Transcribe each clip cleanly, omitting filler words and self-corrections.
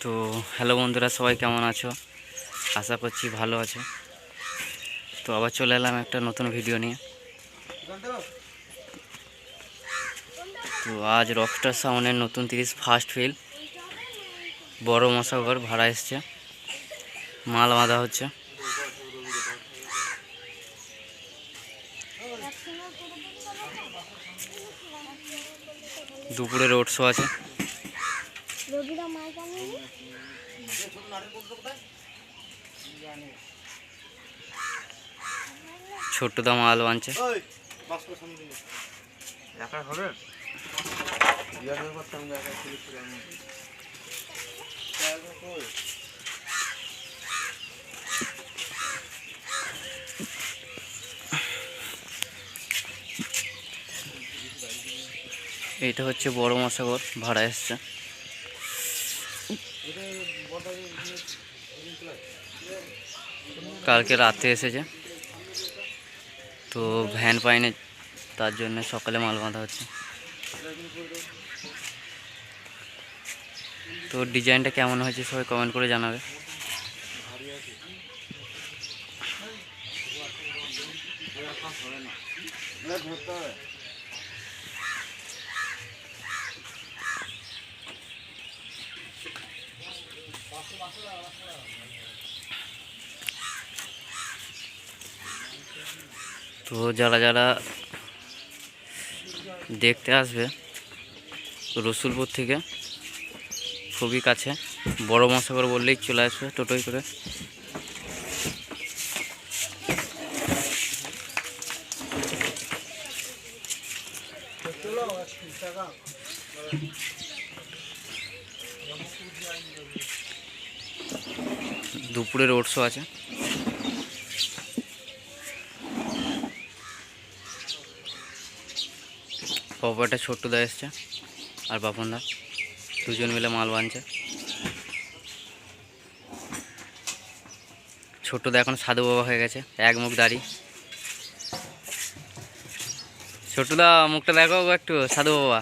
তো হ্যালো বন্ধুরা, সবাই কেমন আছো? আশা করছি ভালো আছো। তো আবার চলে এলাম একটা নতুন ভিডিও নিয়ে। তো আজ রকস্টার সাউন্ডের নতুন 30 ফার্স্ট ফিল বড় মশাঘর ভাড়া এসছে, মাল বাঁধা হচ্ছে। দুপুরে রোড শো আছে। ছোট্টদা মাল বানছে। এইটা হচ্ছে বড় মশাঘর ভাড়া এসছে। কালকে রাতে এসেছে, তো ভ্যান পাইনি, তার জন্য সকালে মাল বাঁধা হচ্ছে। তো ডিজাইনটা কেমন হয়েছে সবাই কমেন্ট করে জানাবে। তো যারা যারা দেখতে আসবে রসুলপুর থেকে খুবই কাছে, বড় মশাঘর বললেই চলে আসবে টোটোয় করে। দুপুরে রোড শো আছে। পপাটা ছোট্টদা এসছে আর বাপনদা, দুজন মিলে মাল বানছে। ছোট্টদা এখন সাধু বাবা হয়ে গেছে, এক মুখ দাড়ি। ছোট্টদা মুখটা দেখো একটু, সাধু বাবা।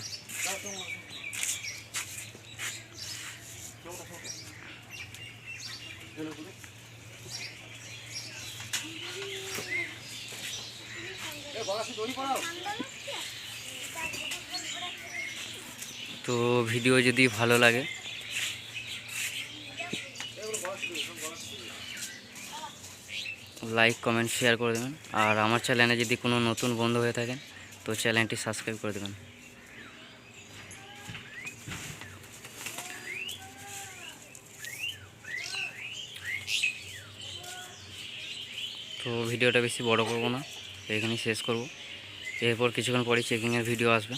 তো ভিডিও যদি ভালো লাগে লাইক কমেন্ট শেয়ার করে দেবেন, আর আমার চ্যানেলে যদি কোনো নতুন বন্ধু হয়ে থাকেন তো চ্যানেলটি সাবস্ক্রাইব করে দেবেন। তো ভিডিওটা বেশি বড় করব না, এখানেই শেষ করব। এরপর কিছুক্ষণ পরে চেকিংয়ের ভিডিও আসবে।